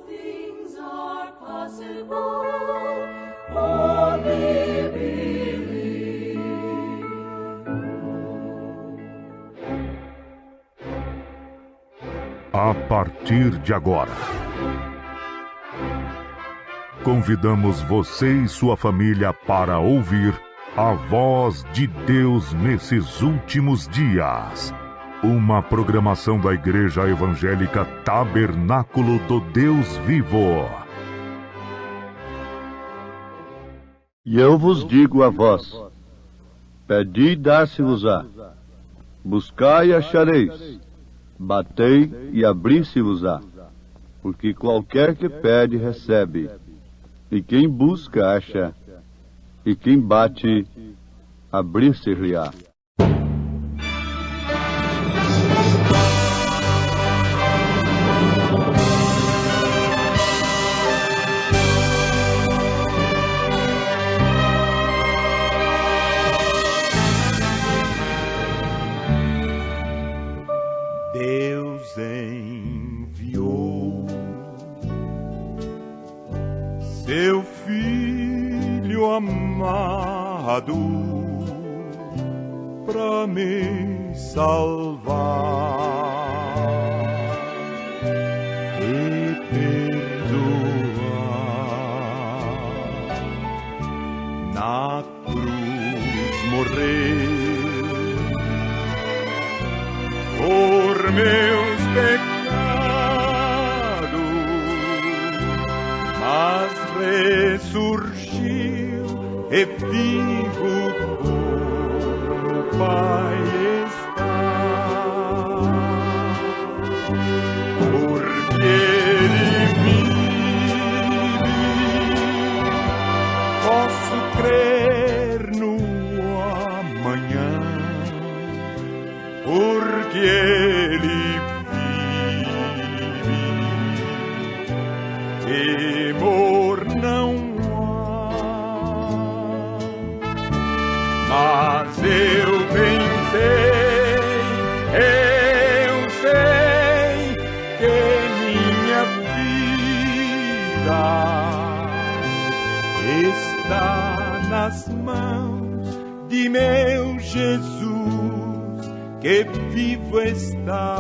things are possible. Only believe. A partir de agora, convidamos você e sua família para ouvir a voz de Deus nesses últimos dias. Uma programação da Igreja Evangélica Tabernáculo do Deus Vivo. E eu vos digo a vós: pedi e dar-se-vos-á, buscai e achareis, batei e abri-se-vos-á, porque qualquer que pede recebe, e quem busca acha, e quem bate abrir-se-lhe-á. Deus enviou seu Filho amado para me salvar e perdoar. Na cruz morreu por meus pecados, mas ressurgiu e vivo com o Pai está. Porque Ele vive, posso crer no amanhã. Porque Ele vive, temor não há. Mas eu bem sei que minha vida está nas mãos de meu Jesus, que vivo está.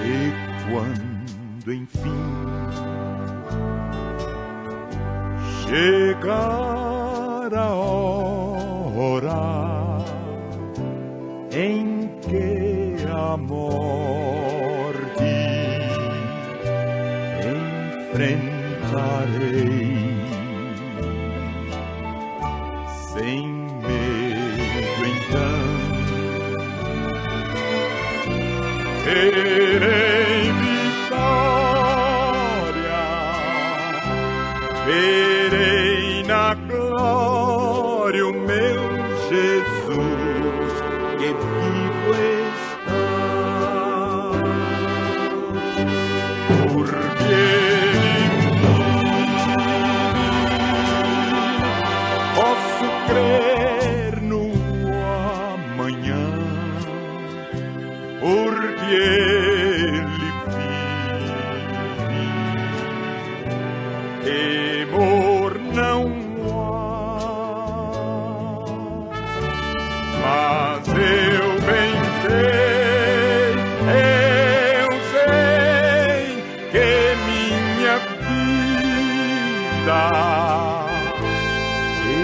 E quando enfim chegar a hora em que a morte enfrentarei, sem medo então terei vitória, verei na glória o meu Jesus, que vivo está. Porque posso crer no amanhã, porque Ele vive, temor não há. Mas eu bem sei que minha vida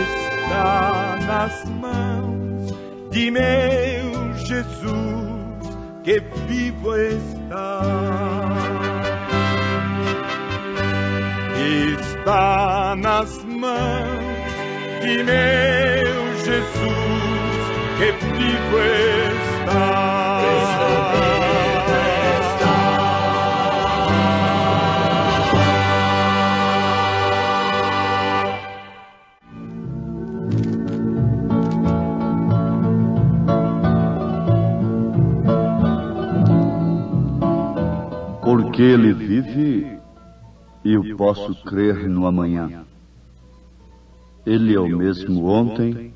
está nas mãos de meu Jesus, que vivo está. Está nas mãos de meu Jesus, que vivo está. Porque Ele vive, eu posso crer no amanhã. Ele é o mesmo ontem,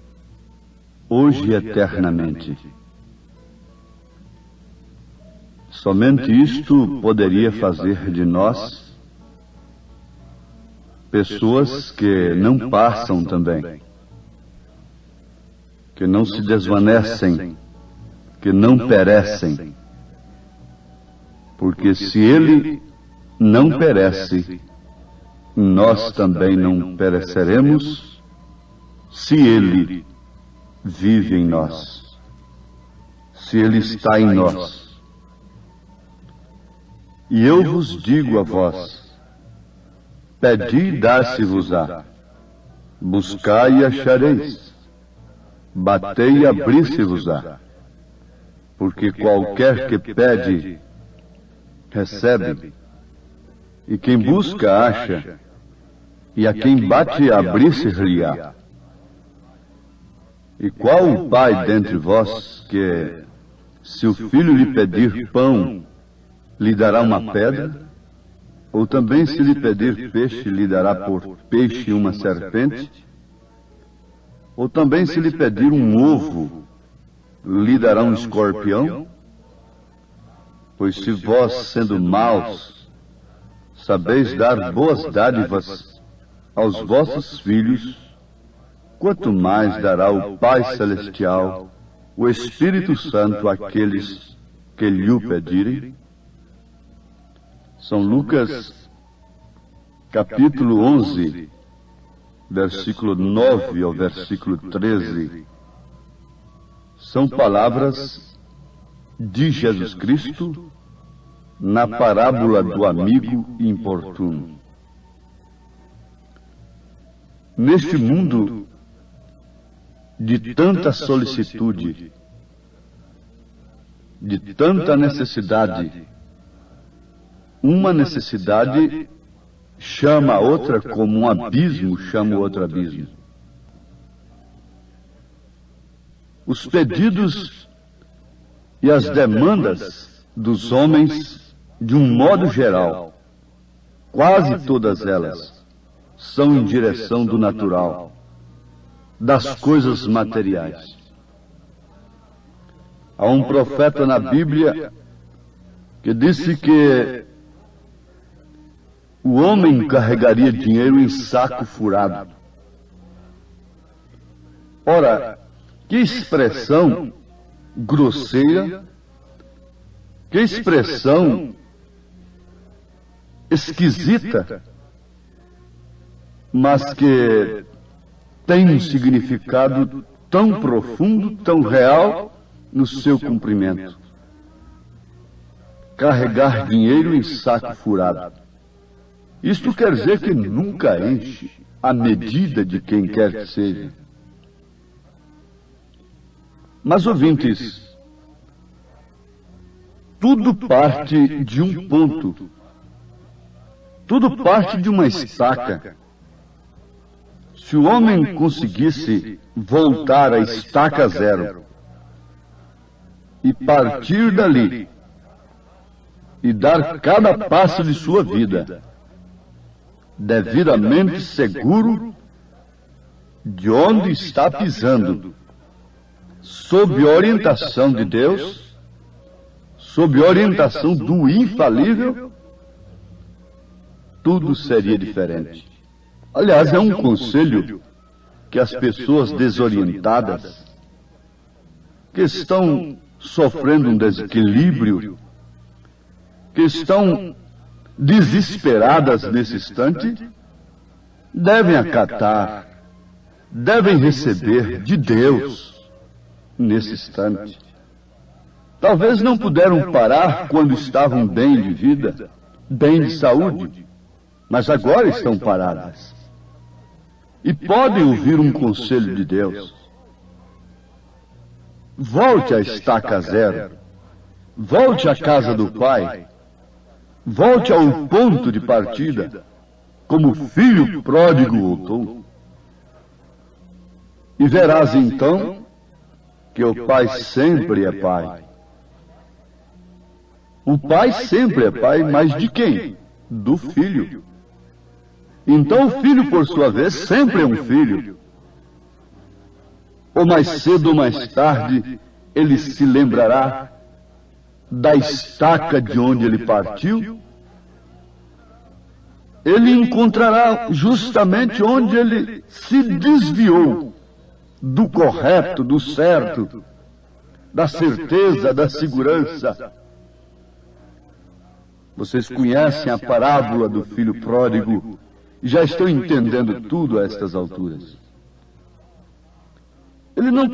hoje e eternamente. Somente isto poderia fazer de nós pessoas que não passam também, que não se desvanecem, que não perecem. Porque se ele não perece, nós também não pereceremos se ele vive em nós, se ele está em nós. E eu vos digo a vós: pedi e dar-se-vos-á, buscai e achareis, batei e abrir-se-vos-á. Porque qualquer que pede, recebe, e quem busca, acha, e a quem bate, abrir-se-lhe-á. E qual o pai dentre vós que, se o filho lhe pedir pão, lhe dará uma pedra? Ou também, se lhe pedir peixe, lhe dará por peixe uma serpente? Ou também, se lhe pedir um ovo, lhe dará um escorpião? Pois se vós, sendo maus, sabeis dar boas dádivas aos vossos filhos, quanto mais dará o Pai Celestial, o Espírito Santo, àqueles que lhe o pedirem? São Lucas, capítulo 11, versículo 9 ao versículo 13. São palavras de Jesus Cristo na parábola do amigo importuno. Neste mundo de tanta solicitude, de tanta necessidade, uma necessidade chama a outra, como um abismo chama o outro abismo. Os pedidos e as demandas dos homens, de um modo geral, quase todas elas, são em direção do natural, das coisas materiais. Há um profeta na Bíblia que disse que o homem carregaria dinheiro em saco furado. Ora, que expressão grosseira, que expressão esquisita, mas que tem um significado tão profundo, tão real no seu cumprimento. Carregar dinheiro em saco furado. Isto quer dizer que nunca enche a medida de quem quer que seja. Mas, ouvintes, tudo parte de um ponto. Tudo parte de uma estaca. Se o homem conseguisse voltar à estaca zero e partir dali e dar cada passo de sua vida devidamente seguro de onde está pisando, sob orientação de Deus, sob orientação do infalível, tudo seria diferente. Aliás, é um conselho que as pessoas desorientadas, que estão sofrendo um desequilíbrio, que estão desesperadas nesse instante, devem acatar, devem receber de Deus nesse instante. Talvez não puderam parar quando estavam bem de vida, bem de saúde, mas agora estão paradas. E podem ouvir um conselho de Deus. Volte à estaca zero. Volte à casa do Pai. Volte ao ponto de partida, como o filho pródigo voltou. E verás então que o Pai sempre é Pai. O Pai sempre é Pai, mas de quem? Do Filho. Então o Filho, por sua vez, sempre é um filho. Ou mais cedo ou mais tarde, ele se lembrará da estaca de onde ele partiu, ele encontrará justamente onde ele se desviou do correto, do certo, da certeza, da segurança. Vocês conhecem a parábola do filho pródigo e já estão entendendo tudo a estas alturas. Ele não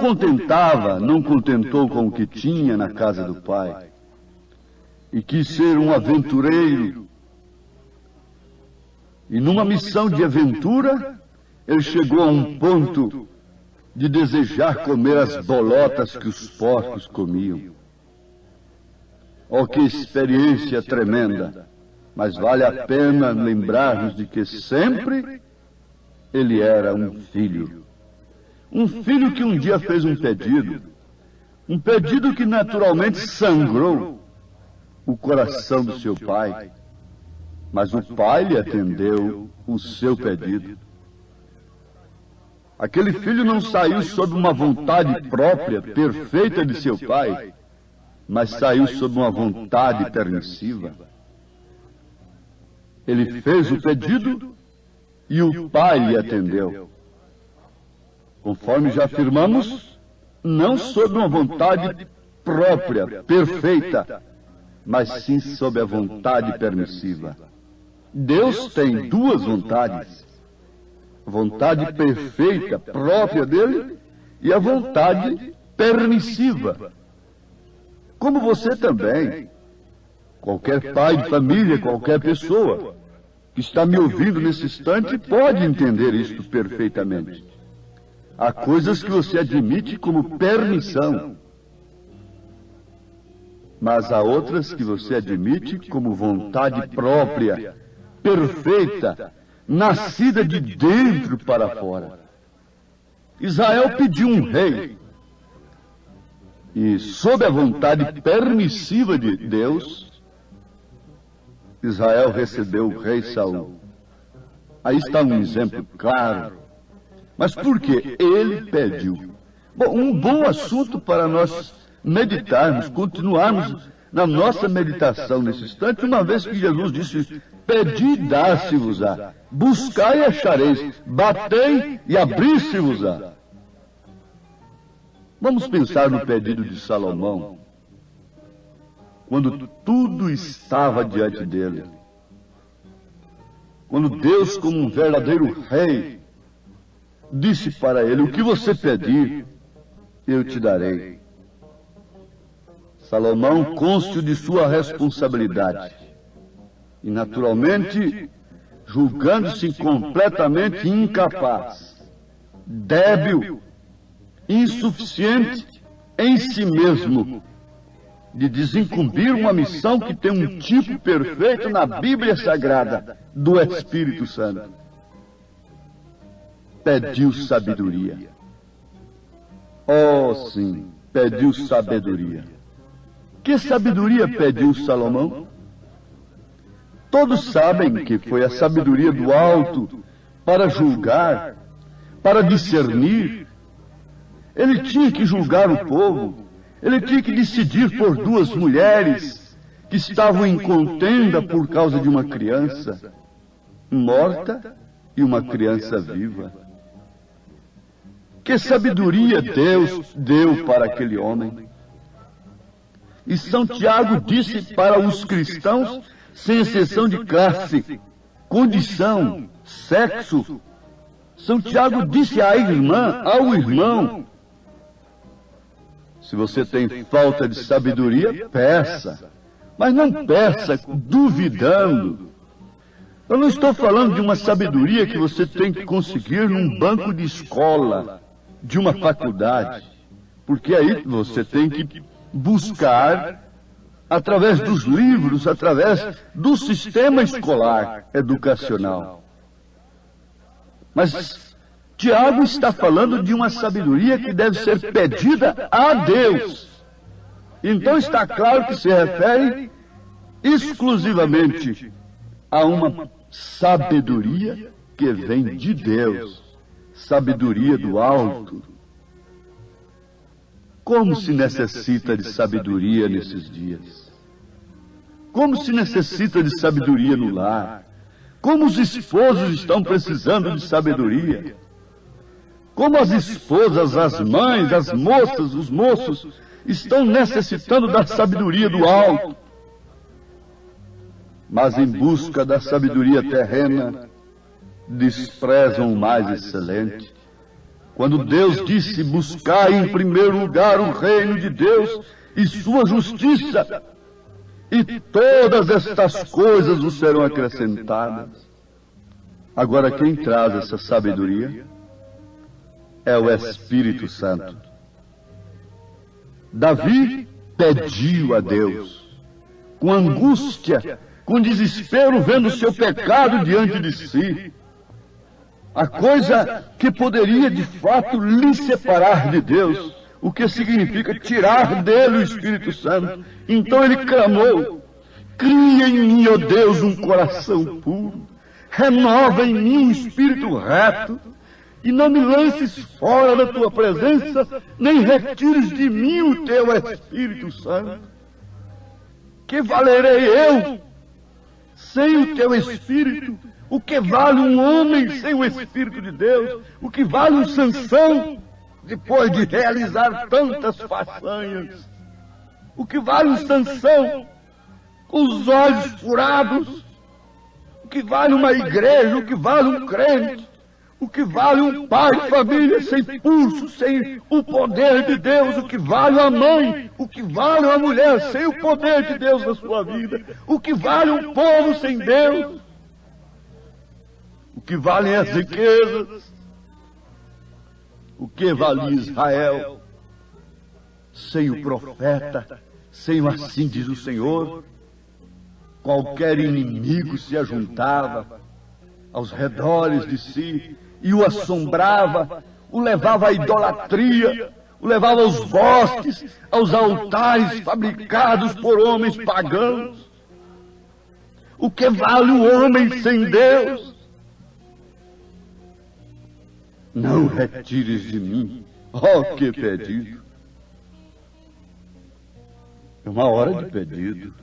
contentou com o que tinha na casa do pai e quis ser um aventureiro. E numa missão de aventura, ele chegou a um ponto de desejar comer as bolotas que os porcos comiam. Oh, que experiência tremenda! Mas vale a pena lembrarmos de que sempre ele era um filho. Um filho que um dia fez um pedido que naturalmente sangrou o coração do seu pai. Mas o pai lhe atendeu o seu pedido. Aquele filho não saiu sob uma vontade própria, perfeita de seu pai, mas saiu sob uma vontade permissiva. Ele fez o pedido e o pai lhe atendeu. Conforme já afirmamos, não sob uma vontade própria, perfeita, mas sim sob a vontade permissiva. Deus tem duas vontades: a vontade perfeita, própria dele, e a vontade permissiva. Como você também, qualquer pai de família, qualquer pessoa que está me ouvindo nesse instante pode entender isto perfeitamente. Há coisas que você admite como permissão, mas há outras que você admite como vontade própria, perfeita, nascida de dentro para fora. Israel pediu um rei, e sob a vontade permissiva de Deus, Israel recebeu o rei Saul. Aí está um exemplo claro. Mas por que ele pediu? Bom, um bom assunto para nós meditarmos, continuarmos na nossa meditação nesse instante, uma vez que Jesus disse: pedi e dar-se-vos-á, buscai e achareis, batei e abrir-se-vos-á. Vamos pensar no pedido de Salomão, quando tudo estava diante dele. Quando Deus, como um verdadeiro rei, disse para ele: o que você pedir, eu te darei. Salomão cônscio de sua responsabilidade e, naturalmente, julgando-se completamente incapaz, débil, insuficiente em si mesmo, de desincumbir uma missão que tem um tipo perfeito na Bíblia Sagrada do Espírito Santo. Pediu sabedoria. Oh, sim, pediu sabedoria. Que sabedoria pediu Salomão? Todos sabem que foi a sabedoria do alto para julgar, para discernir. Ele tinha que julgar o povo. Ele tinha que decidir por duas mulheres que estavam em contenda por causa de uma criança morta e uma criança viva. Que sabedoria Deus deu para aquele homem. E São Tiago disse para os cristãos, sem exceção de classe, condição, sexo. São Tiago disse à irmã, ao irmão: se você tem falta de sabedoria, peça. Mas não peça duvidando. Eu não estou falando de uma sabedoria que você tem que conseguir num banco de escola, de uma faculdade. Porque aí você tem que buscar através dos livros, através do sistema escolar educacional. Mas Tiago está falando de uma sabedoria que deve ser pedida a Deus. Então está claro que se refere exclusivamente a uma sabedoria que vem de Deus, sabedoria do alto. Como se necessita de sabedoria nesses dias? Como se necessita de sabedoria no lar. Como os esposos estão precisando de sabedoria. Como as esposas, as mães, as moças, os moços estão necessitando da sabedoria do alto. Mas em busca da sabedoria terrena, desprezam o mais excelente. Quando Deus disse: buscai em primeiro lugar o reino de Deus e sua justiça, e todas estas coisas vos serão acrescentadas. Agora, quem traz essa sabedoria é o Espírito Santo. Davi pediu a Deus, com angústia, com desespero, vendo seu pecado diante de si, a coisa que poderia de fato lhe separar de Deus, o que significa tirar dele o Espírito Santo. Então ele clamou: cria em mim, ó Deus, um coração puro, renova em mim um espírito reto, e não me lances fora da tua presença, nem retires de mim o teu Espírito Santo. Que valerei eu sem o teu Espírito? O que vale um homem sem o Espírito de Deus? O que vale um Sansão depois de realizar tantas façanhas? O que vale um Sansão com os olhos furados? O que vale uma igreja? O que vale um crente? O que vale um pai de família sem pulso, sem o poder de Deus? O que vale uma mãe? O que vale uma mulher sem o poder de Deus na sua vida? O que vale um povo sem Deus? O que valem as riquezas? O que valia Israel sem o profeta, sem o assim diz o Senhor? Qualquer inimigo se ajuntava aos redores de si e o assombrava, o levava à idolatria, o levava aos bosques, aos altares fabricados por homens pagãos. O que vale o homem sem Deus? Não retires de mim, ó que pedido. É uma hora de pedido.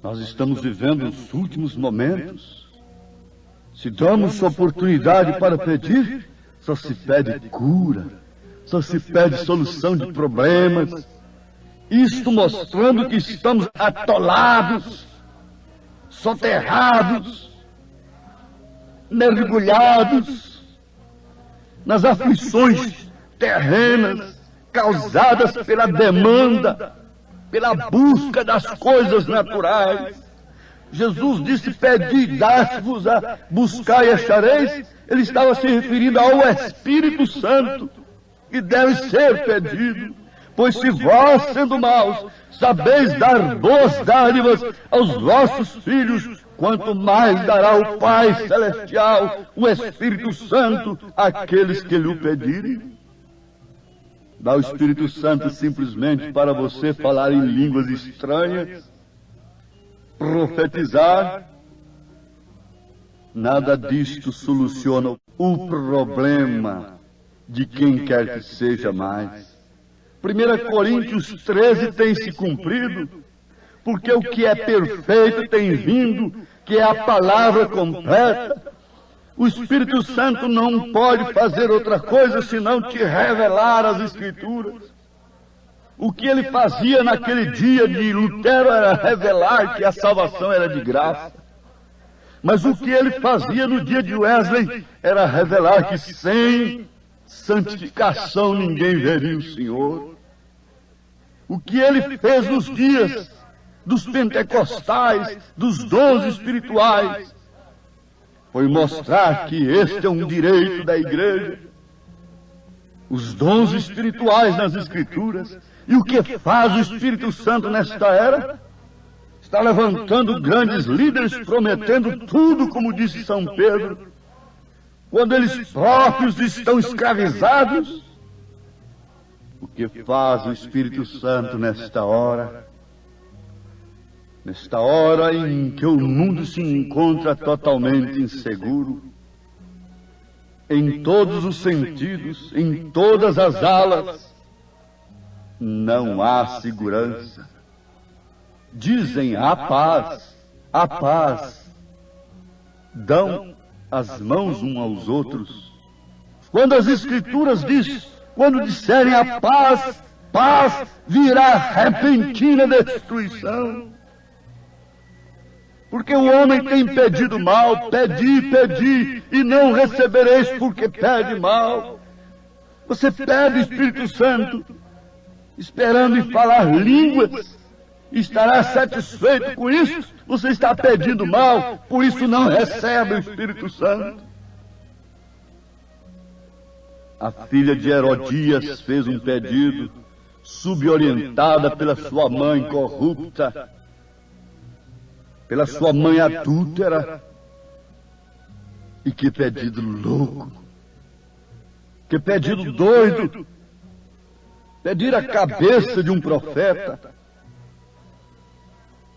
Nós estamos vivendo os últimos momentos. Se damos oportunidade para pedir, só se pede cura, só se pede solução de problemas. Isto mostrando que estamos atolados, soterrados, mergulhados nas aflições terrenas causadas pela demanda, pela busca das coisas naturais. Jesus disse: pedi, dá-se-vos-á, buscai e achareis. Ele estava se referindo ao Espírito Santo, que deve ser pedido. Pois se vós, sendo maus, sabeis dar boas dádivas aos vossos filhos, quanto mais dará o Pai Celestial, o Espírito Santo, àqueles que lhe o pedirem. Dá o Espírito Santo simplesmente para você falar em línguas estranhas, profetizar. Nada disto soluciona o problema de quem quer que seja mais. 1 Coríntios 13 tem se cumprido, porque o que é perfeito tem vindo, que é a palavra completa. O Espírito Santo não pode fazer outra coisa senão te revelar as Escrituras. O que ele fazia naquele dia de Lutero era revelar que a salvação era de graça. Mas o que ele fazia no dia de Wesley era revelar que sem santificação ninguém veria o Senhor. O que ele fez nos dias dos pentecostais, dos dons espirituais, foi mostrar que este é um direito da igreja. Os dons espirituais nas Escrituras. E o que faz o Espírito Santo nesta era? Está levantando grandes líderes, prometendo tudo, como disse São Pedro, quando eles próprios estão escravizados. O que faz o Espírito Santo nesta hora? Nesta hora em que o mundo se encontra totalmente inseguro, em todos os sentidos, em todas as alas, não há segurança. dizem a paz, dão as mãos uns aos outros. Quando as Escrituras dizem, quando disserem a paz, paz, virá repentina destruição. Porque o homem tem pedido mal, pedi, e não recebereis porque pede mal. Você pede o Espírito Santo, esperando em falar línguas, estará satisfeito com isso? Você está pedindo mal, por isso não recebe o Espírito Santo. A filha de Herodias fez um pedido, suborientada pela sua mãe corrupta, pela sua mãe adúltera. E que pedido louco, que pedido doido, pedir a cabeça de um profeta.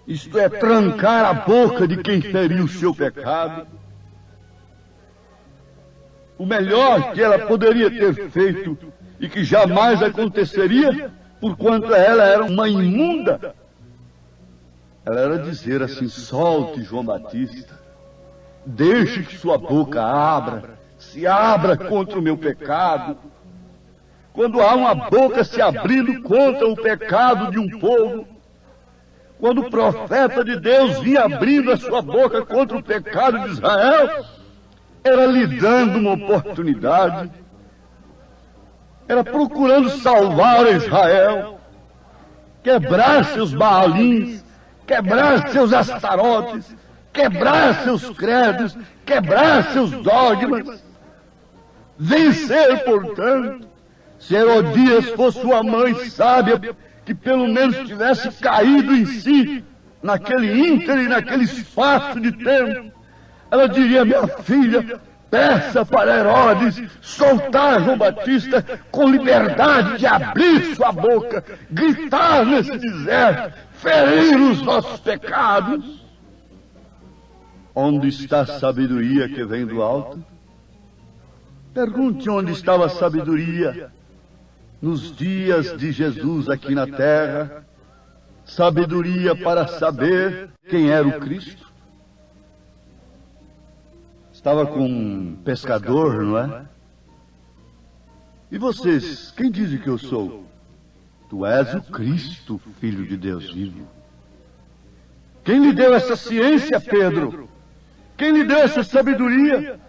Isto é, trancar a boca de quem feriu o seu pecado. O melhor que ela poderia ter feito, e que jamais aconteceria, porquanto ela era uma imunda, ela era dizer assim: solte João Batista, deixe que sua boca se abra contra o meu pecado. Quando há uma boca se abrindo contra o pecado de um povo, quando o profeta de Deus vinha abrindo a sua boca contra o pecado de Israel, era lhe dando uma oportunidade, era procurando salvar Israel, quebrar seus Baalins, quebrar seus Astarotes, quebrar seus credos, quebrar seus dogmas, vencer, portanto. Se Herodias fosse uma mãe sábia, que pelo menos tivesse caído em si, naquele ínterim, naquele espaço de tempo, ela diria: minha filha, peça para Herodes soltar João Batista com liberdade de abrir sua boca, gritar nesse deserto, ferir os nossos pecados. Onde está a sabedoria que vem do alto? Pergunte onde estava a sabedoria nos dias de Jesus aqui na terra. Sabedoria para saber quem era o Cristo. Estava com um pescador, não é? E vocês, quem dizem que eu sou? Tu és o Cristo, Filho de Deus vivo. Quem lhe deu essa ciência, Pedro? Quem lhe deu essa sabedoria?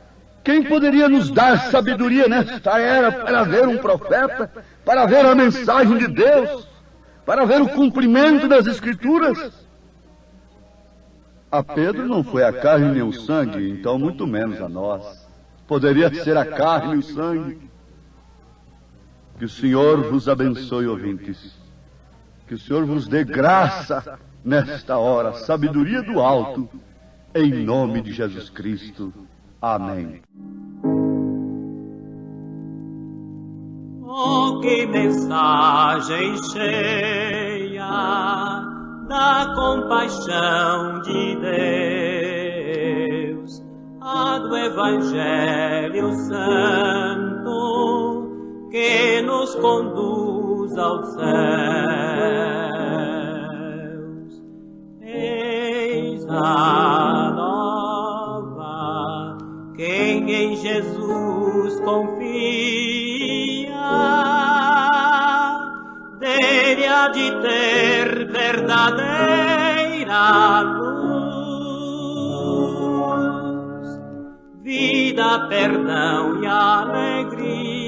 Quem poderia nos dar sabedoria nesta era para ver um profeta, para ver a mensagem de Deus, para ver o cumprimento das Escrituras? A Pedro não foi a carne nem o sangue, então muito menos a nós. Poderia ser a carne e o sangue. Que o Senhor vos abençoe, ouvintes. Que o Senhor vos dê graça nesta hora, sabedoria do alto, em nome de Jesus Cristo. Amém. Oh, que mensagem cheia da compaixão de Deus, a do Evangelho Santo que nos conduz aos céus. Eis a nova, quem em Jesus confia, dele há de ter verdadeira luz, vida, perdão e alegria.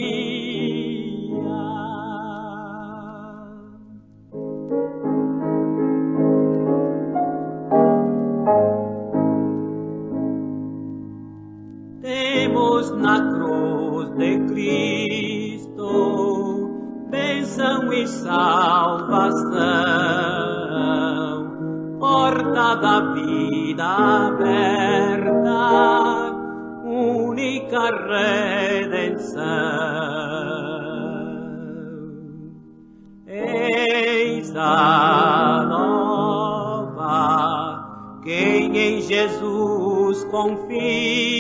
Temos na cruz de Cristo bênção e salvação, porta da vida aberta, única redenção. Eis a nova, quem em Jesus confia,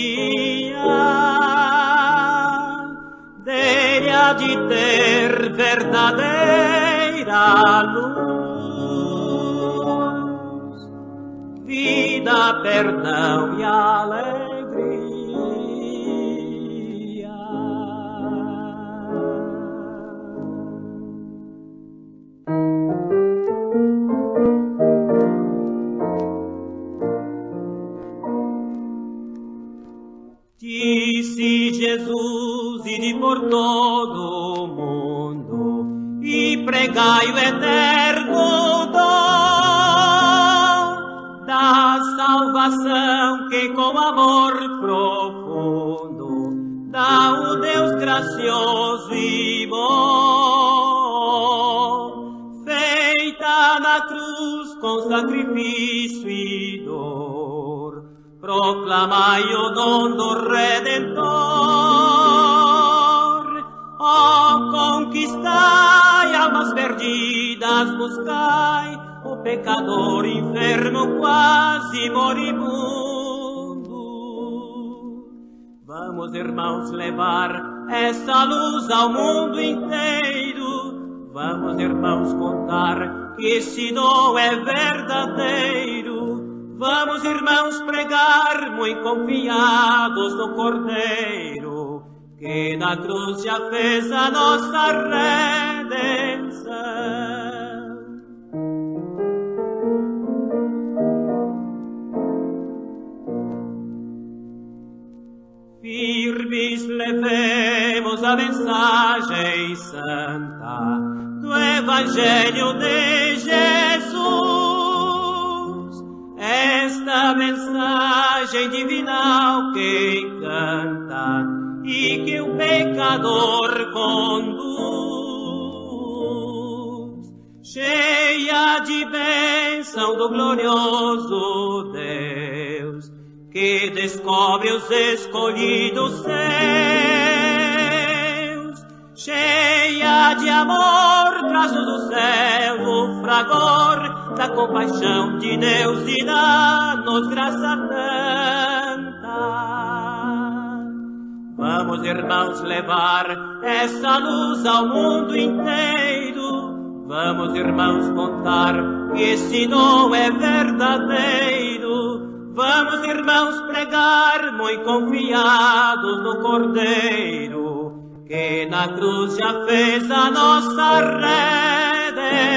dele há de ter verdadeira luz, vida, perdão e alegria. Disse Jesus, ide por todo o mundo e pregai o eterno dom da salvação que com amor profundo dá o Deus gracioso e bom, feita na cruz com sacrifício e dor. Proclamai o dom do Redentor, conquistai almas perdidas, buscai o pecador enfermo quase moribundo. Vamos, irmãos, levar essa luz ao mundo inteiro. Vamos, irmãos, contar que esse dom é verdadeiro. Vamos, irmãos, pregar, muito confiados no Cordeiro, que na cruz já fez a nossa redenção. Firmes levemos a mensagem santa do Evangelho de Jesus. Esta mensagem divinal que encanta e que o pecador conduz, cheia de bênção do glorioso Deus, que descobre os escolhidos seus, cheia de amor, traço do céu o fragor da compaixão de Deus e dá-nos graça tanta. Vamos, irmãos, levar essa luz ao mundo inteiro. Vamos, irmãos, contar que esse dom é verdadeiro. Vamos, irmãos, pregar, muito confiados no Cordeiro, que na cruz já fez a nossa redenção.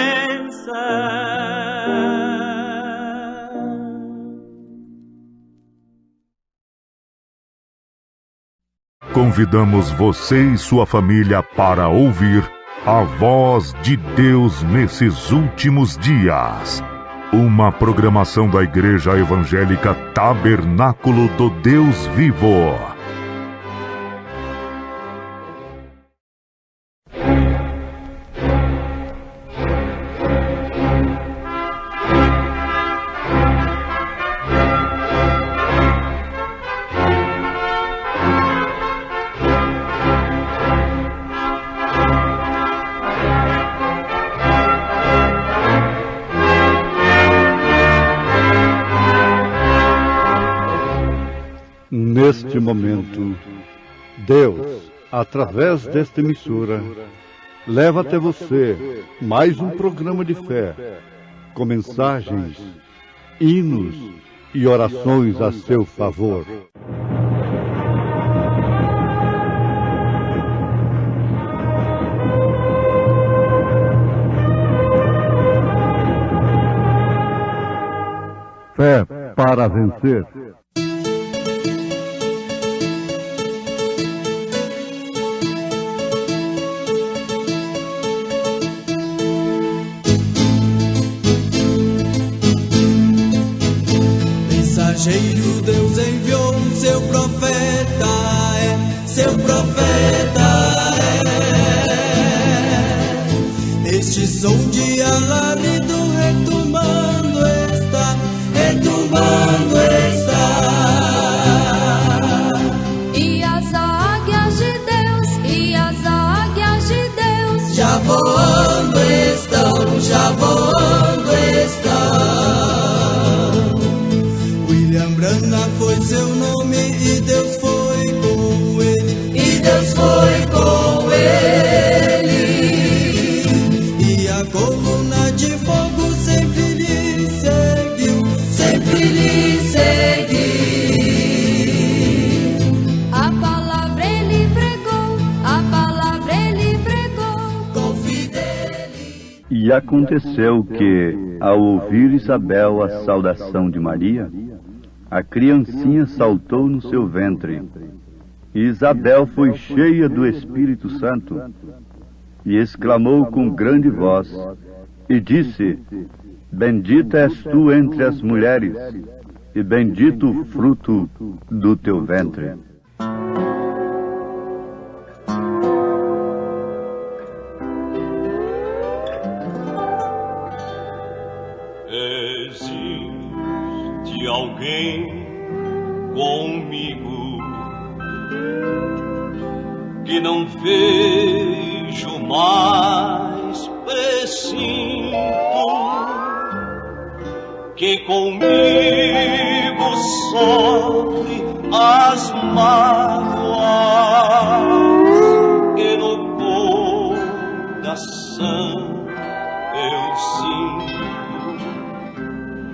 Convidamos você e sua família para ouvir a voz de Deus nesses últimos dias. Uma programação da Igreja Evangélica Tabernáculo do Deus Vivo. Neste momento, Deus, através desta emissora, leva até você mais um programa de fé, com mensagens, hinos e orações a seu favor. Fé para vencer. Mensageiro Deus enviou seu profeta, seu profeta é. Este som de alarido retumbando está, retumbando está. E as águias de Deus, e as águias de Deus, Já voando estão, já voando estão. William Branham foi seu nome e Deus foi com ele, e Deus foi E aconteceu que, ao ouvir Isabel a saudação de Maria, a criancinha saltou no seu ventre. E Isabel foi cheia do Espírito Santo e exclamou com grande voz e disse: Bendita és tu entre as mulheres, e bendito o fruto do teu ventre. Existe alguém comigo que não vejo mais precinto, que comigo sofre as mágoas, que no coração eu sinto.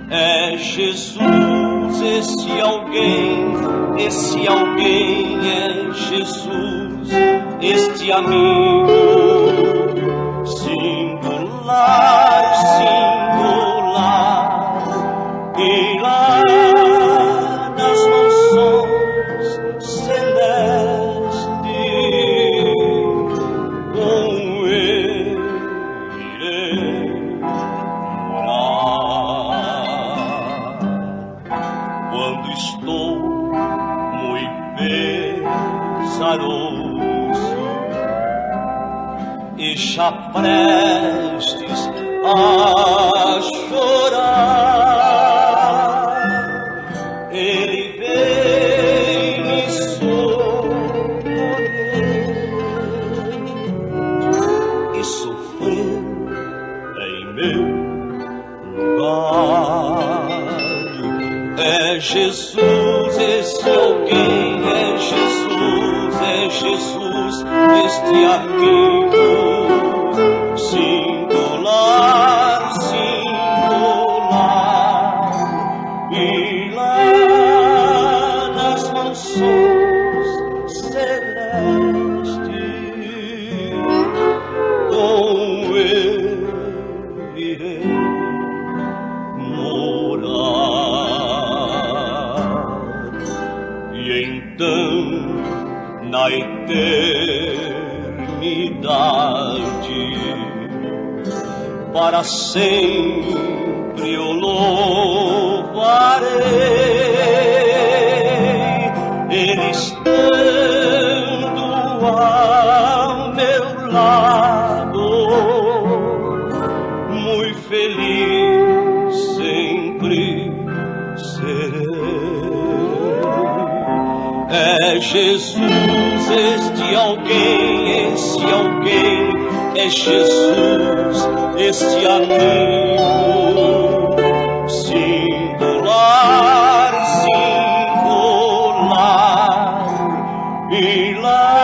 É Jesus, esse alguém é Jesus, este amigo singular, singular, e lá nas mansões celestes com ele irei morar. Quando estou muito pesaroso e já prestes a chorar, ele vem me socorrer e sofrer em meu lugar. É Jesus, esse alguém, é Jesus, este amigo singular, singular, e lá nas mansões celestes com ele irei morar. E então na eternidade para sempre eu louvarei, ele estando ao meu lado, muito feliz sempre serei. É Jesus, este alguém, esse alguém, é Jesus, este amigo singular, singular, e lá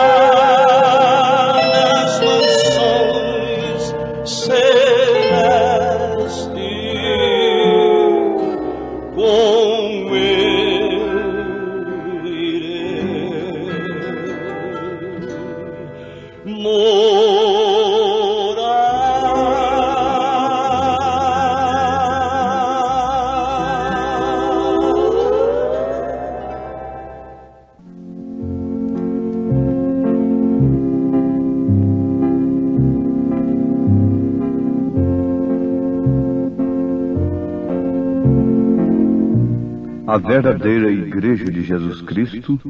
nas mansões celestes com ele irei A verdadeira Igreja de Jesus Cristo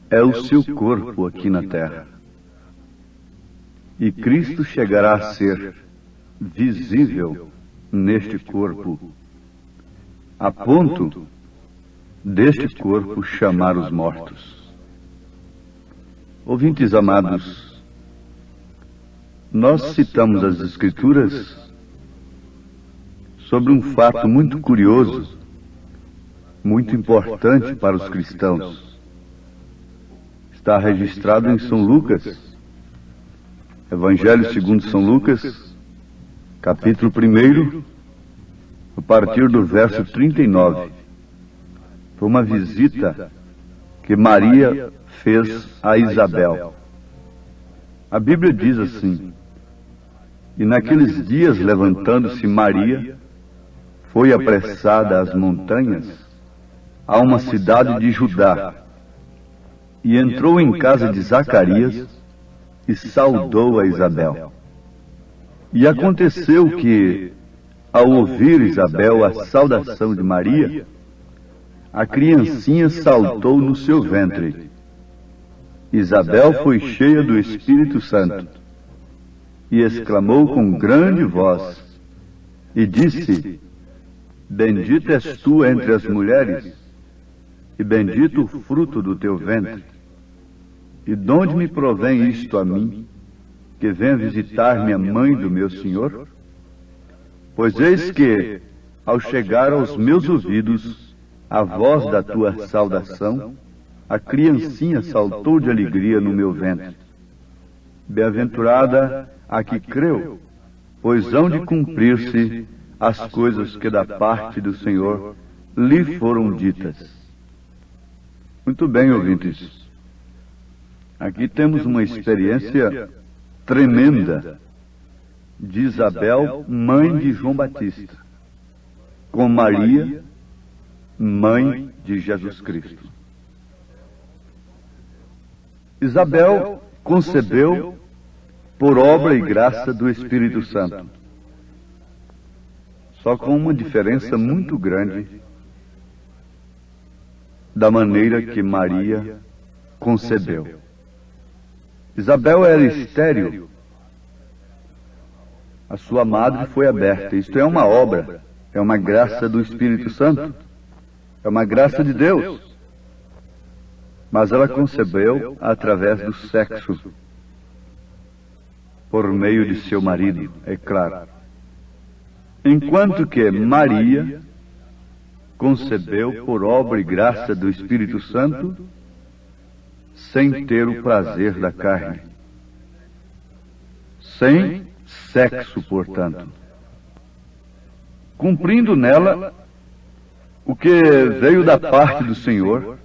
é o seu corpo aqui na terra. E Cristo chegará a ser visível neste corpo, a ponto deste corpo chamar os mortos. Ouvintes amados, nós citamos as Escrituras sobre um fato muito curioso, muito importante para os cristãos. Está registrado em São Lucas, Evangelho segundo São Lucas, capítulo 1, a partir do verso 39. Foi uma visita que Maria fez a Isabel. A Bíblia diz assim: E naqueles dias, levantando-se Maria, foi apressada às montanhas, a uma cidade de Judá, e entrou em casa de Zacarias e saudou a Isabel. E aconteceu que, ao ouvir Isabel a saudação de Maria, a criancinha saltou no seu ventre. Isabel foi cheia do Espírito Santo e exclamou com grande voz e disse: Bendita és tu entre as mulheres, e bendito o fruto do teu ventre. E de onde me provém isto a mim, que venha visitar-me a mãe do meu Senhor? Pois eis que, ao chegar aos meus ouvidos a voz da tua saudação, a criancinha saltou de alegria no meu ventre. Bem-aventurada a que creu, pois hão de cumprir-se as coisas que da parte do Senhor lhe foram ditas. Muito bem, ouvintes. Aqui temos uma experiência tremenda de Isabel, mãe de João Batista, com Maria, mãe de Jesus Cristo. Isabel concebeu por obra e graça do Espírito Santo, só com uma diferença muito grande da maneira que Maria concebeu. Isabel era estéril, a sua madre foi aberta. Isto é uma obra, é uma graça do Espírito Santo, é uma graça de Deus. Mas ela concebeu através do sexo, por meio de seu marido, é claro. Enquanto que Maria concebeu por obra e graça do Espírito Santo, sem ter o prazer da carne, sem sexo, portanto, cumprindo nela o que veio da parte do Senhor,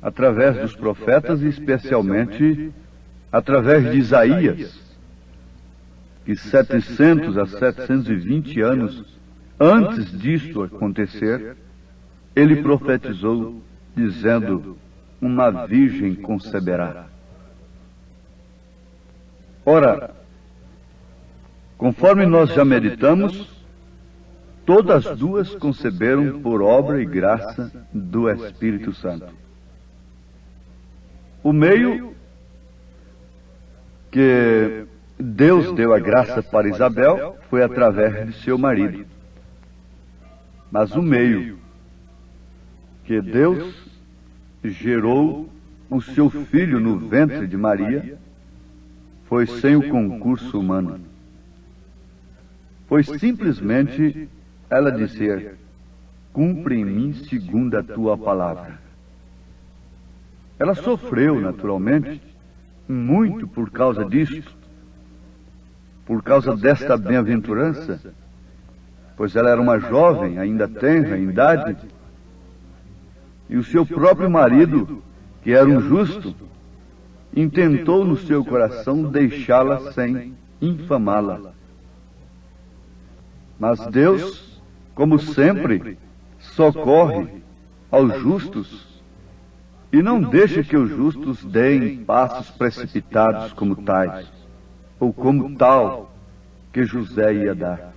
através dos profetas e especialmente através de Isaías, que 700 a 720 anos antes disto acontecer, ele profetizou dizendo: uma virgem conceberá. Ora, conforme nós já meditamos, todas duas conceberam por obra e graça do Espírito Santo. O meio que Deus deu a graça para Isabel foi através de seu marido. Mas o meio que Deus gerou o seu filho no ventre de Maria foi sem o concurso humano. Foi simplesmente ela dizer: cumpre em mim segundo a tua palavra. Ela sofreu, naturalmente, muito por causa disto, por causa desta bem-aventurança, pois ela era uma jovem, ainda tenra em idade, e o seu próprio marido, que era um justo, intentou no seu coração deixá-la sem infamá-la. Mas Deus, como sempre, socorre aos justos e não deixa que os justos deem passos precipitados como tais, ou como tal que José ia dar.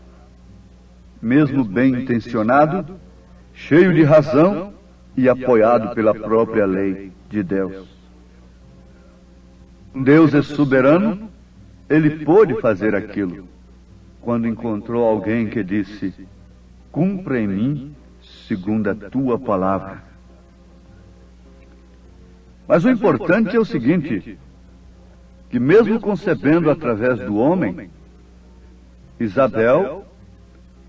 Mesmo bem intencionado, cheio de razão e apoiado pela própria lei de Deus. Deus é soberano, ele pôde fazer aquilo, quando encontrou alguém que disse: cumpra em mim segundo a tua palavra. Mas o importante é o seguinte, que mesmo concebendo através do homem, Isabel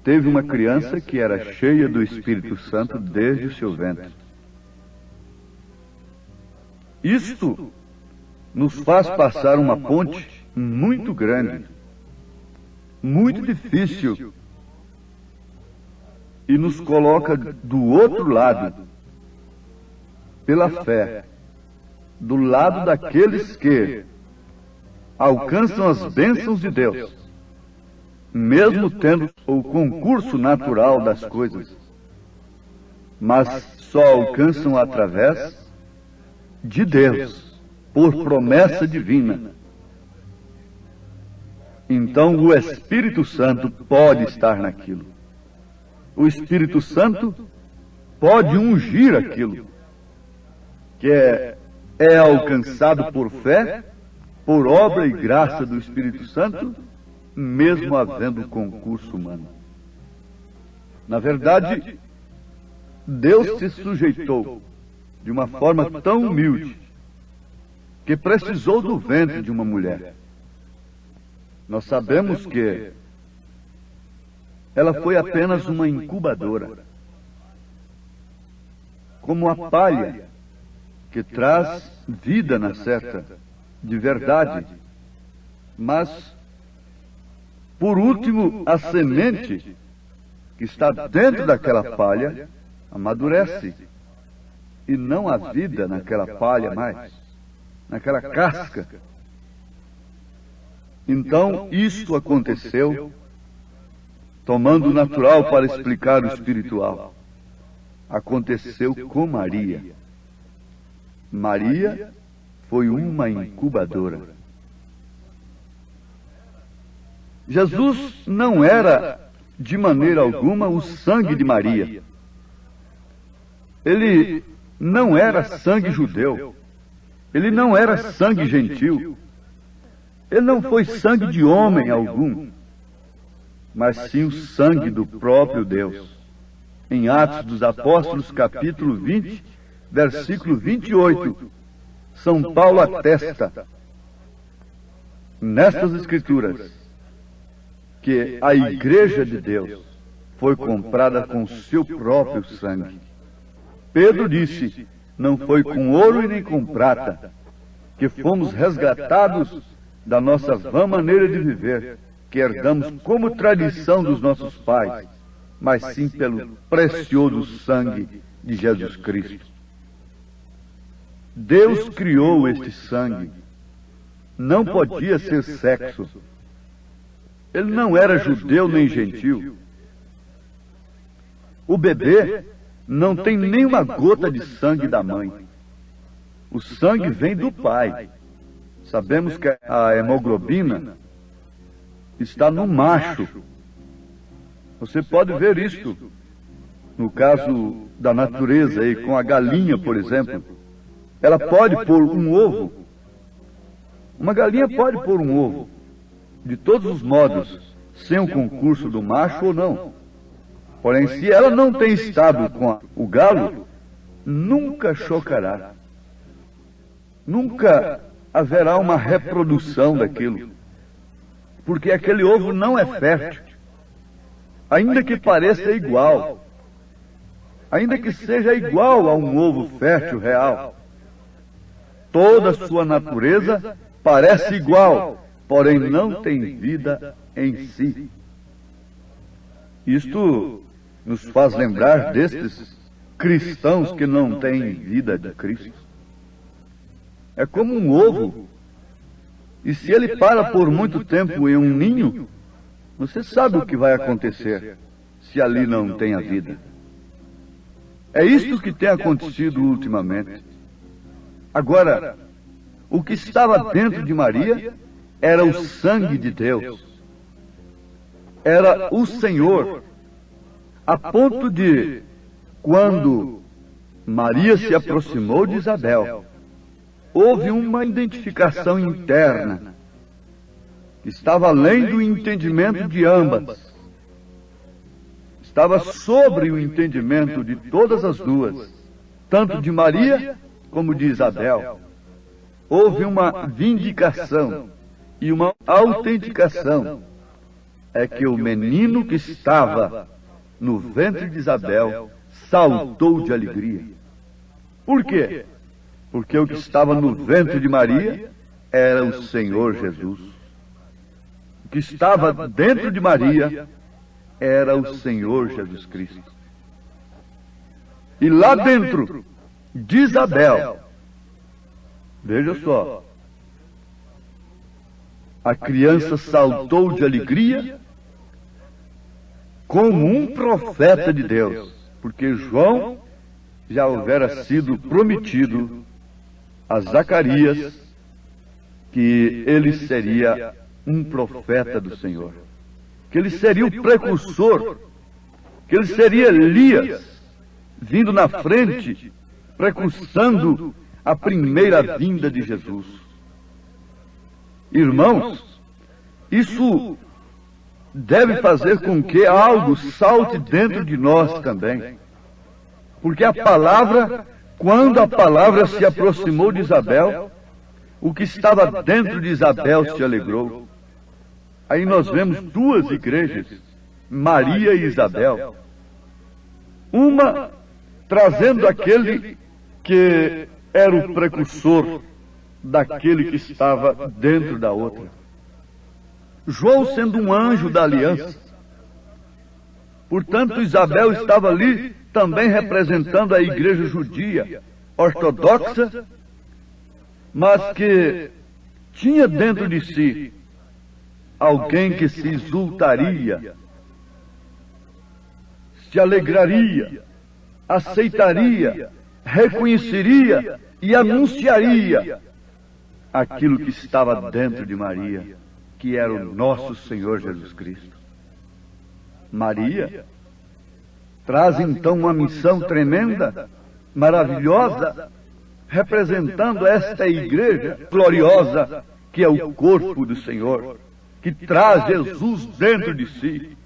teve uma criança que era cheia do Espírito Santo desde o seu ventre. Isto nos faz passar uma ponte muito grande, muito difícil, e nos coloca do outro lado, pela fé, do lado daqueles que alcançam as bênçãos de Deus, mesmo tendo o concurso natural das coisas, mas só alcançam através de Deus, por promessa divina. Então o Espírito Santo pode estar naquilo. O Espírito Santo pode ungir aquilo que é alcançado por fé, por obra e graça do Espírito Santo, mesmo havendo concurso humano. Na verdade, Deus se sujeitou de uma forma tão humilde que precisou do ventre de uma mulher. Nós sabemos que ela foi apenas uma incubadora, como a palha que traz vida na seta de verdade, mas, por último, a semente que está dentro daquela palha amadurece, e não há vida naquela palha mais, naquela casca. Então, isto aconteceu, tomando o natural para explicar o espiritual. Aconteceu com Maria. Maria foi uma incubadora. Jesus não era, de maneira alguma, o sangue de Maria. Ele não era sangue judeu. Ele não era sangue gentil. Ele não foi sangue de homem algum, mas sim o sangue do próprio Deus. Em Atos dos Apóstolos, capítulo 20, versículo 28, São Paulo atesta, nestas Escrituras, que a Igreja de Deus foi comprada com seu próprio sangue. Pedro disse, não foi com ouro e nem com prata, que fomos resgatados da nossa vã maneira de viver, que herdamos como tradição dos nossos pais, mas sim pelo precioso sangue de Jesus Cristo. Deus criou este sangue. Não podia ser sexo. Ele não era judeu nem gentil. O bebê não tem nenhuma gota de sangue da mãe. O sangue vem do pai. Sabemos que a hemoglobina está no macho. Você pode ver isto no caso da natureza aí, com a galinha, por exemplo. Ela pode pôr um ovo. Uma galinha pode pôr um ovo, de todos os modos, sem o concurso do macho ou não. Porém, se ela não tem estado com o galo, nunca chocará. Nunca haverá uma reprodução daquilo, porque aquele ovo não é fértil. Ainda que pareça igual, ainda que seja igual a um ovo fértil real, toda a sua natureza parece igual, porém não tem vida em si. Isto nos faz lembrar destes cristãos que não têm vida de Cristo. É como um ovo, e se ele para por muito tempo em um ninho, você sabe o que vai acontecer se ali não tem a vida. É isto que tem acontecido ultimamente. Agora, o que estava dentro de Maria era o sangue de Deus. Era o Senhor, a ponto de, quando Maria se aproximou de Isabel, houve uma identificação interna, que estava além do entendimento de ambas. Estava sobre o entendimento de todas as duas, tanto de Maria como de Isabel. Houve uma vindicação e uma autenticação. É que o menino que estava no ventre de Isabel saltou de alegria. Por quê? Porque o que estava no ventre de Maria era o Senhor Jesus. O que estava dentro de Maria era o Senhor Jesus Cristo. E lá dentro de Isabel, veja só, a criança saltou de alegria como um profeta de Deus, porque João já houvera sido prometido a Zacarias que ele seria um profeta do Senhor, que ele seria o precursor, que ele seria Elias, vindo na frente, precursando a primeira vinda de Jesus. Irmãos, isso deve fazer com que algo salte dentro de nós também. Porque a palavra, quando a palavra se aproximou de Isabel, o que estava dentro de Isabel se alegrou. Aí nós vemos duas igrejas, Maria e Isabel. Uma trazendo aquele que era o precursor daquele que estava dentro da outra. João sendo um anjo da aliança. Portanto, Isabel estava ali também representando a igreja judia, ortodoxa, mas que tinha dentro de si alguém que se exultaria, se alegraria, aceitaria, reconheceria e anunciaria aquilo que estava dentro de Maria, que era o nosso Senhor Jesus Cristo. Maria traz então uma missão tremenda, maravilhosa, representando esta igreja gloriosa, que é o corpo do Senhor, que traz Jesus dentro de si.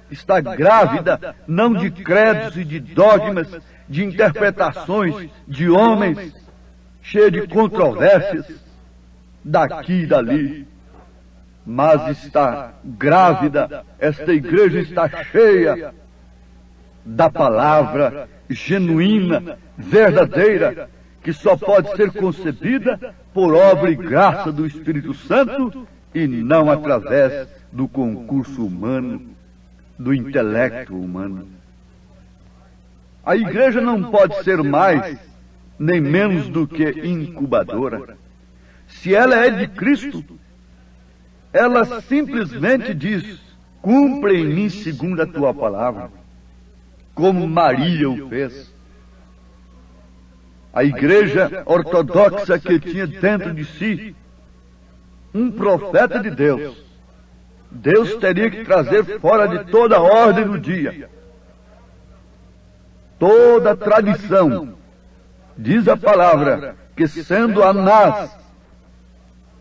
Está grávida, não de credos e de dogmas, de interpretações de homens, cheia de controvérsias, daqui e dali, mas está grávida, esta igreja está cheia da palavra genuína, verdadeira, que só pode ser concebida por obra e graça do Espírito Santo e não através do concurso humano, do intelecto humano. A igreja não pode ser mais nem menos do que incubadora. Se ela é de Cristo, ela simplesmente diz: cumpre em mim segundo a tua palavra, como Maria o fez. A igreja ortodoxa que tinha dentro de si um profeta de Deus, Deus teria que trazer fora de toda a ordem do dia, toda a tradição. Diz a palavra que, sendo Anás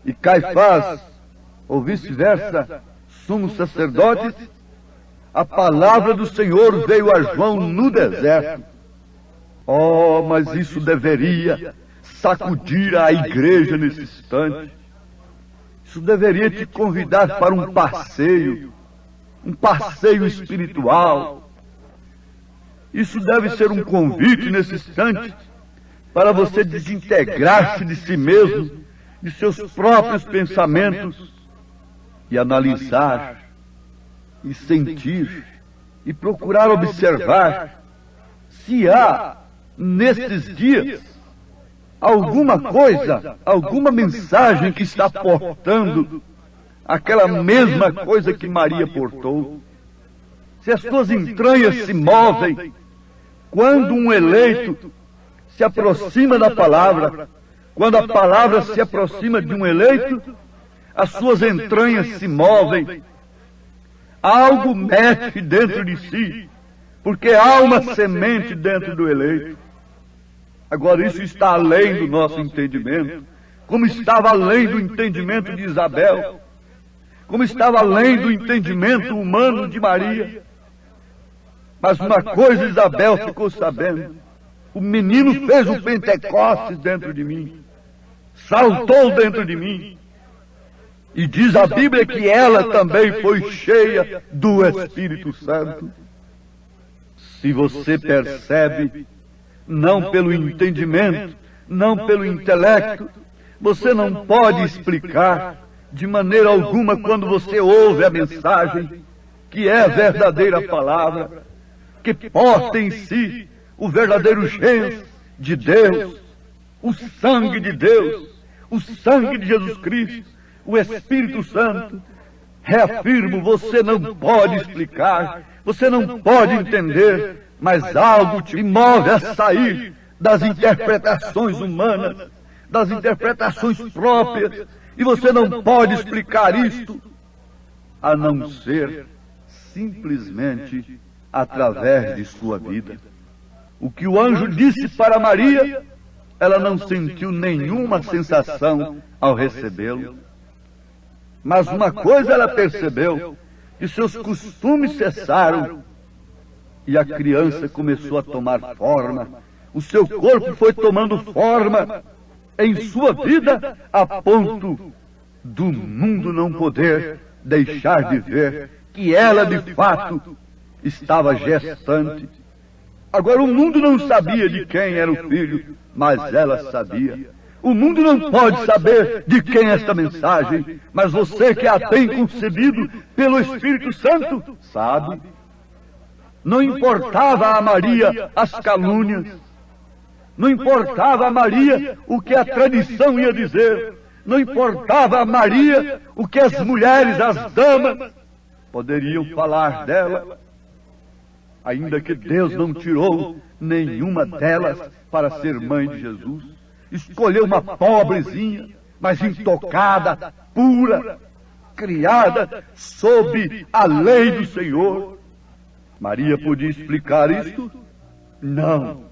e Caifás, ou vice-versa, sumos sacerdotes, a palavra do Senhor veio a João no deserto. Oh, mas isso deveria sacudir a igreja nesse instante. Isso deveria te convidar para um passeio espiritual. Isso deve ser um convite nesse instante para você desintegrar-se de si mesmo, de seus próprios pensamentos, e analisar, e sentir, e procurar observar se há nestes dias alguma coisa, alguma mensagem que está portando aquela mesma coisa que Maria portou. Se as suas entranhas se movem quando um eleito se aproxima da palavra, quando a palavra se aproxima de um eleito, as suas entranhas se movem, algo mexe dentro de si, porque há uma semente dentro do eleito. Agora, isso está além do nosso entendimento, como estava além do entendimento de Isabel, como estava além do entendimento humano de Maria. Mas uma coisa Isabel ficou sabendo: o menino fez um Pentecostes dentro de mim, saltou dentro de mim. E diz a Bíblia que ela também foi cheia do Espírito Santo. Se você percebe, não pelo entendimento, não pelo intelecto, você não pode explicar de maneira alguma quando você ouve a mensagem, que é a verdadeira palavra, que porta em si o verdadeiro gênese de Deus, o sangue de Deus, o sangue de Jesus Cristo, o Espírito Santo, Reafirmo, você não pode explicar, você não pode entender, mas algo te move a sair das interpretações humanas, das interpretações próprias, e você não pode explicar isto a não ser simplesmente através de sua vida. O que o anjo disse para Maria, ela não sentiu nenhuma sensação ao recebê-lo. Mas uma coisa ela percebeu, que seus costumes cessaram e a criança começou a tomar forma. O seu corpo foi tomando forma em sua vida a ponto do mundo não poder deixar de ver que ela de fato estava gestante. Agora o mundo não sabia de quem era o filho, mas ela sabia. O mundo não pode saber de quem é esta mensagem, mas você que a tem concebido pelo Espírito Santo, sabe. Não importava a Maria as calúnias, não importava a Maria o que a tradição ia dizer, não importava a Maria o que as mulheres, as damas, poderiam falar dela, ainda que Deus não tirou nenhuma delas para ser mãe de Jesus. Escolheu uma pobrezinha, mas intocada, pura, criada sob a lei do Senhor. Maria podia explicar isto? Não.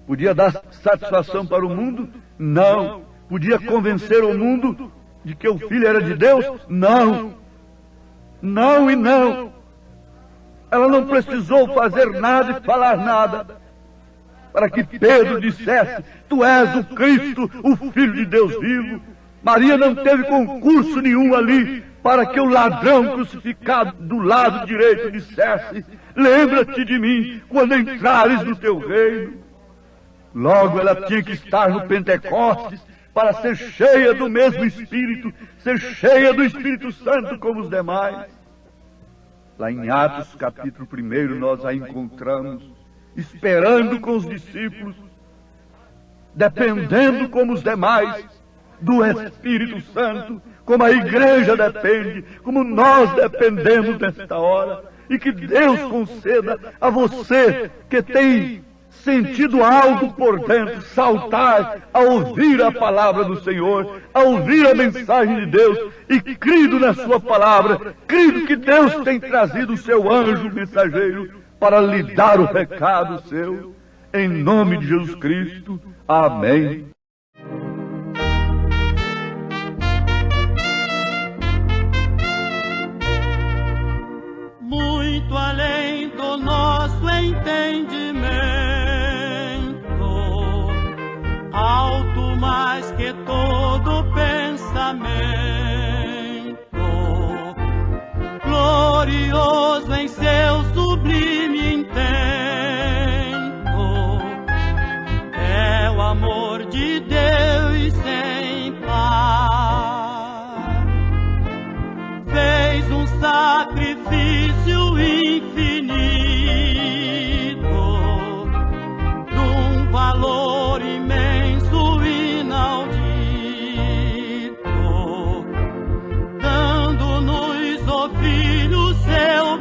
Podia dar satisfação para o mundo? Não. Podia convencer o mundo de que o filho era de Deus? Não. Não e não. Ela não precisou fazer nada e falar nada para que Pedro dissesse: tu és o Cristo, o Filho de Deus vivo. Maria não teve concurso nenhum ali para que o ladrão crucificado do lado direito dissesse: lembra-te de mim quando entrares no teu reino. Logo ela tinha que estar no Pentecostes para ser cheia do mesmo Espírito, ser cheia do Espírito Santo como os demais. Lá em Atos capítulo 1 nós a encontramos esperando com os discípulos, dependendo como os demais do Espírito Santo, como a igreja depende, como nós dependemos nesta hora. E que Deus conceda a você que tem sentido algo por dentro, saltar a ouvir a palavra do Senhor, a ouvir a mensagem de Deus, e crido na sua palavra, crido que Deus tem trazido o seu anjo mensageiro para lhe dar o recado seu, em nome de Jesus Cristo. Amém. Muito além do nosso entendimento, alto mais que todo pensamento, glorioso em seu sublime intento, é o amor de Deus sem par. Fez um sacrifício infinito, de um valor imenso e inaudito, dando-nos, ó Filho, seu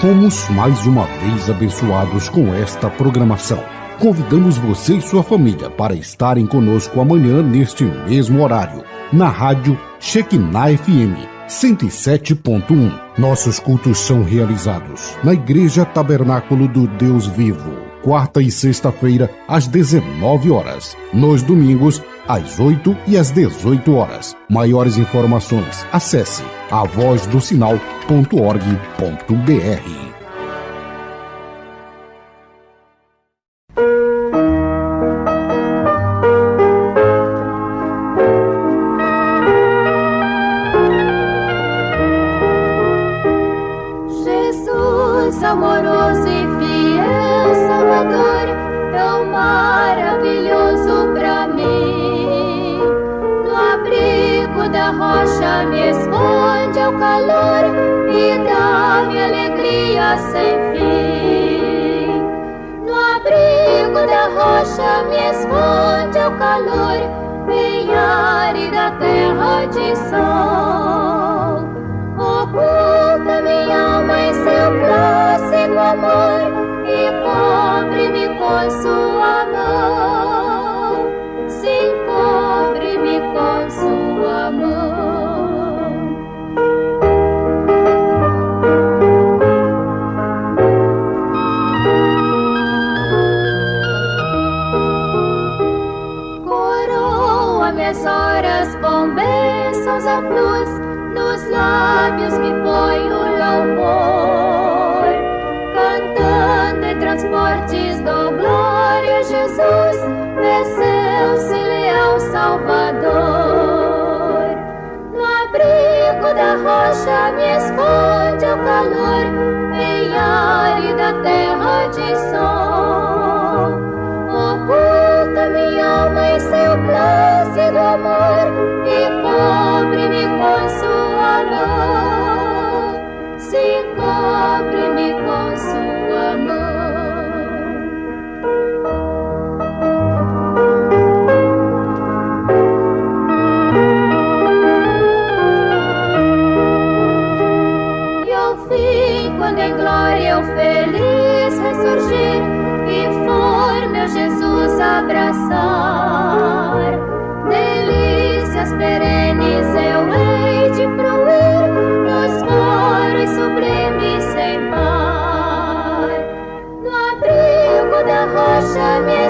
Fomos mais uma vez abençoados com esta programação. Convidamos você e sua família para estarem conosco amanhã neste mesmo horário, na rádio Shekinah FM 107.1. Nossos cultos são realizados na Igreja Tabernáculo do Deus Vivo, quarta e sexta-feira, às 19 horas. Nos domingos, às 8 e às 18 horas. Maiores informações, acesse avozdosinal.org.br. Amoroso e fiel Salvador, tão maravilhoso pra mim. No abrigo da rocha me esconde ao calor e dá-me alegria sem fim. No abrigo da rocha me esconde ao calor, em árida terra de sol. Oculta minha alma em seu plácido amor e cobre-me com sua mão. Sim, cobre-me com sua mão. Coroa minhas horas com bênçãos à cruz, nos lábios me põe o louvor, cantando em transportes dou glória a Jesus, é seu leal Salvador. No abrigo da rocha me esconde o calor, em árida terra de sol. Oculta minha alma em seu plácido amor e cobre-me com sua mão. Se cobre-me com sua mão. E ao fim, quando em glória eu feliz ressurgir e for meu Jesus abraçar, delícias perenes eu hei de fruir nos foros sublimes sem par. No abrigo da rocha me